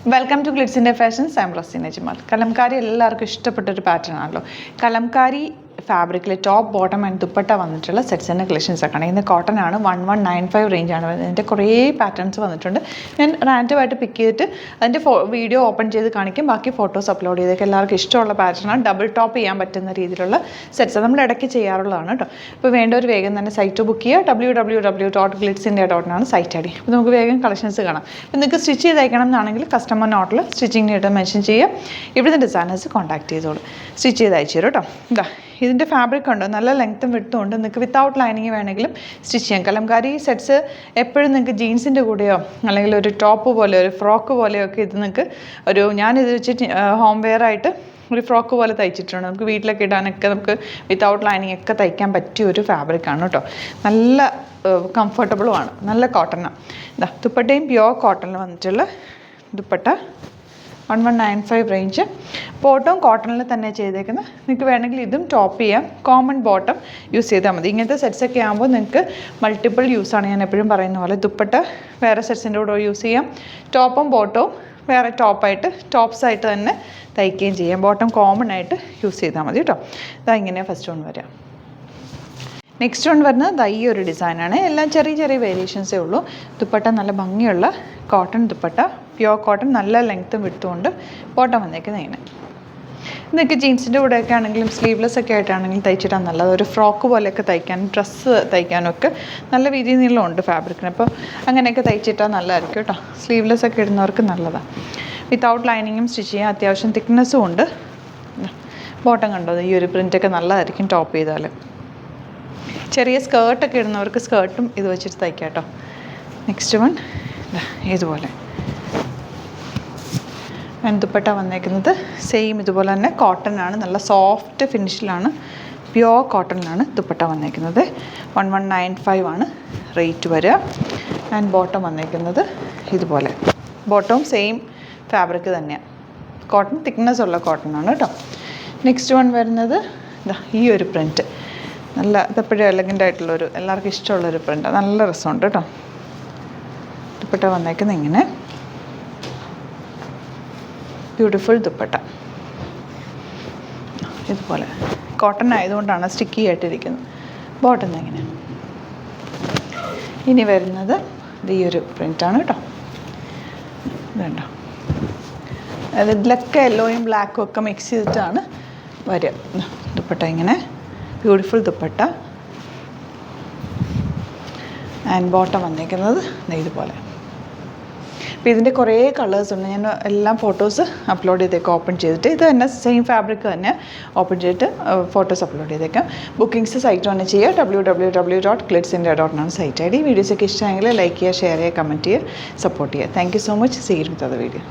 Welcome to Glitz India fashions. I am Raseena Jamal. Kalamkari എല്ലാവർക്കും ഇഷ്ടപ്പെട്ടൊരു pattern ആണല്ലോ. കലംകാരി ഫാബ്രിക്കിൽ ടോപ്പ് ബോട്ടം ആൻഡ് ദുപ്പട്ട വന്നിട്ടുള്ള സെറ്റ്സിൻ്റെ കളക്ഷൻസ് ഒക്കെ ആണ്. ഇന്ന് കോട്ടൺ ആണ്. 1195 റേഞ്ചാണ് വരുന്നത്. അതിൻ്റെ കുറേ പാറ്റേൺസ് വന്നിട്ടുണ്ട്. ഞാൻ റാൻഡമായിട്ട് പിക്ക് ചെയ്തിട്ട് അതിൻ്റെ വീഡിയോ ഓപ്പൺ ചെയ്ത് കാണിക്കും. ബാക്കി ഫോട്ടോസ് അപ്ലോഡ് ചെയ്തേക്ക്. എല്ലാവർക്കും ഇഷ്ടമുള്ള പാറ്റേണാണ്. ഡബിൾ ടോപ്പ് ചെയ്യാൻ പറ്റുന്ന രീതിയിലുള്ള സെറ്റ്സ് നമ്മൾ ഇടയ്ക്ക് ചെയ്യാറുള്ളതാണ് കേട്ടോ. അപ്പോൾ വേണ്ട ഒരു വേഗം തന്നെ സൈറ്റ് ബുക്ക് ചെയ്യുക. www.glitzindia.in ആണ് സൈറ്റ് ഐ ഡി. അപ്പോൾ നമുക്ക് വേഗം കളക്ഷൻസ് കാണാം. അപ്പോൾ നിങ്ങൾക്ക് സ്റ്റിച്ച് ചെയ്ത് അയക്കണം എന്നാണെങ്കിൽ കസ്റ്റമർ നോട്ടിൽ സ്റ്റിച്ചിങ് ഡേറ്റ് മെൻഷൻ ചെയ്യുക. ഇവിടുന്ന് ഡിസൈനേഴ്സ് കോൺടാക്ട് ചെയ്തോളൂ. സ്റ്റിച്ച് ചെയ്ത് അയച്ചു തരും കേട്ടോ. ഇതാ ഇതിൻ്റെ ഫാബ്രിക് ഉണ്ട്, നല്ല ലെങ്ത്തും വിട്ടും ഉണ്ട്. നിങ്ങൾക്ക് വിത്തൗട്ട് ലൈനിങ് വേണമെങ്കിലും സ്റ്റിച്ച് ചെയ്യാം. കലംകാരി സെറ്റ്സ് എപ്പോഴും നിങ്ങൾക്ക് ജീൻസിൻ്റെ കൂടെയോ അല്ലെങ്കിൽ ഒരു ടോപ്പ് പോലെ ഒരു ഫ്രോക്ക് പോലെയോ ഒക്കെ ഇത് നിങ്ങൾക്ക് ഞാനിത് വെച്ചിട്ട് ഹോം വെയർ ആയിട്ട് ഒരു ഫ്രോക്ക് പോലെ തയ്ച്ചിട്ടുണ്ട്. നമുക്ക് വീട്ടിലൊക്കെ ഇടാനൊക്കെ നമുക്ക് വിത്തൗട്ട് ലൈനിങ് ഒക്കെ തയ്ക്കാൻ പറ്റിയ ഒരു ഫാബ്രിക്കാണ് കേട്ടോ. നല്ല കംഫർട്ടബിളുമാണ്. നല്ല കോട്ടണാണ്. ഇതാ ദുപ്പട്ടയും പ്യുവർ കോട്ടണിൽ വന്നിട്ടുള്ള ദുപ്പട്ട 1195 റേഞ്ച്. ബോട്ടം കോട്ടണിൽ തന്നെ ചെയ്തേക്കുന്നത്. നിങ്ങൾക്ക് വേണമെങ്കിൽ ഇതും ടോപ്പ് ചെയ്യാം. കോമൺ ബോട്ടം യൂസ് ചെയ്താൽ മതി. ഇങ്ങനത്തെ സെറ്റ്സൊക്കെ ആകുമ്പോൾ നിങ്ങൾക്ക് മൾട്ടിപ്പിൾ യൂസാണ്. ഞാൻ എപ്പോഴും പറയുന്ന പോലെ ദുപ്പട്ട വേറെ സെറ്റ്സിൻ്റെ കൂടെ യൂസ് ചെയ്യാം. ടോപ്പും ബോട്ടവും വേറെ ടോപ്സായിട്ട് തന്നെ തയ്ക്കുകയും ചെയ്യാം. ബോട്ടം കോമൺ ആയിട്ട് യൂസ് ചെയ്താൽ മതി കേട്ടോ. ഇതാ ഇങ്ങനെ ഫസ്റ്റ് വൺ വരാം. നെക്സ്റ്റ് വൺ വരുന്നത് ഈ ഒരു ഡിസൈനാണ്. എല്ലാം ചെറിയ ചെറിയ വേരിയേഷൻസേ ഉള്ളൂ. ദുപ്പട്ട നല്ല ഭംഗിയുള്ള കോട്ടൺ ദുപ്പട്ട, പ്യുവർ കോട്ടൺ, നല്ല ലെങ്ത്തും വിട്ടുകൊണ്ട് ബോട്ടം വന്നേക്കുന്നത് ഇങ്ങനെ. ഇതൊക്കെ ജീൻസിൻ്റെ കൂടെയൊക്കെ ആണെങ്കിലും സ്ലീവ്ലെസ് ഒക്കെ ആയിട്ടാണെങ്കിലും തയ്ച്ചിട്ടാണ് നല്ലത്. ഒരു ഫ്രോക്ക് പോലെയൊക്കെ തയ്ക്കാനും ഡ്രസ്സ് തയ്ക്കാനൊക്കെ നല്ല വീതി നീളമുണ്ട് ഫാബ്രിക്കിന്. അപ്പോൾ അങ്ങനെയൊക്കെ തയ്ച്ചിട്ടാൽ നല്ലതായിരിക്കും കേട്ടോ. സ്ലീവ്ലെസ് ഒക്കെ ഇടുന്നവർക്ക് നല്ലതാണ്. വിത്തൗട്ട് ലൈനിങ്ങും സ്റ്റിച്ച് ചെയ്യാൻ അത്യാവശ്യം തിക്നെസ്സും ഉണ്ട്. ബോട്ടം കണ്ടോ, ഈ ഒരു പ്രിൻ്റൊക്കെ നല്ലതായിരിക്കും ടോപ്പ് ചെയ്താൽ. ചെറിയ സ്കേർട്ടൊക്കെ ഇടുന്നവർക്ക് സ്കേർട്ടും ഇത് വെച്ചിട്ട് തയ്ക്കാം കേട്ടോ. നെക്സ്റ്റ് വൺ ഇതുപോലെ ദുപ്പട്ട വന്നേക്കുന്നത് സെയിം ഇതുപോലെ തന്നെ കോട്ടൺ ആണ്. നല്ല സോഫ്റ്റ് ഫിനിഷിലാണ്, പ്യുവർ കോട്ടണിലാണ് ദുപ്പട്ട വന്നേക്കുന്നത്. 1195 ആണ് റേറ്റ് വരിക. ആൻഡ് ബോട്ടം വന്നേക്കുന്നത് ഇതുപോലെ. ബോട്ടവും സെയിം ഫാബ്രിക് തന്നെയാണ്. കോട്ടൺ തിക്നെസ് ഉള്ള കോട്ടൺ ആണ് കേട്ടോ. നെക്സ്റ്റ് വൺ വരുന്നത് ഈ ഒരു പ്രിൻറ്റ്. നല്ല ഇതെപ്പോഴും എലഗൻ്റ് ആയിട്ടുള്ളൊരു എല്ലാവർക്കും ഇഷ്ടമുള്ളൊരു പ്രിൻ്റ്. നല്ല രസമുണ്ട് കേട്ടോ. ദുപ്പട്ട വന്നേക്കുന്നത് ഇങ്ങനെ ബ്യൂട്ടിഫുൾ ദുപ്പട്ട. ഇതുപോലെ കോട്ടൺ ആയതുകൊണ്ടാണ് സ്റ്റിക്കി ആയിട്ടിരിക്കുന്നത്. ബോട്ടം ഇങ്ങനെ. ഇനി വരുന്നത് ഈ ഒരു പ്രിൻ്റാണ് കേട്ടോ. ഇതുണ്ടോ, ഇതിലൊക്കെ യെല്ലോയും ബ്ലാക്കും ഒക്കെ മിക്സ് ചെയ്തിട്ടാണ് വരിക. ദുപ്പട്ട ഇങ്ങനെ ബ്യൂട്ടിഫുൾ ദുപ്പട്ട. ആൻഡ് ബോട്ടം വന്നേക്കുന്നത് ഇതുപോലെ. അപ്പോൾ ഇതിൻ്റെ കുറേ കളേഴ്സ് ഉണ്ട്. ഞാൻ എല്ലാം ഫോട്ടോസ് അപ്ലോഡ് ചെയ്തേക്കാം ഓപ്പൺ ചെയ്തിട്ട്. ഇത് തന്നെ സെയിം ഫാബ്രിക് തന്നെ ഓപ്പൺ ചെയ്തിട്ട് ഫോട്ടോസ് അപ്ലോഡ് ചെയ്തേക്കാം. ബുക്കിംഗ്സ് സൈറ്റ് തന്നെ ചെയ്യുക. www.glitzindia.in ആണ് സൈറ്റ് ഐ ഡി. വീഡിയോസൊക്കെ ഇഷ്ടമെങ്കിൽ ലൈക്ക് ചെയ്യുക, ഷെയർ ചെയ്യുക, കമൻറ്റ് ചെയ്യുക, സപ്പോർട്ട് ചെയ്യുക. Thank you so much. See you with other video.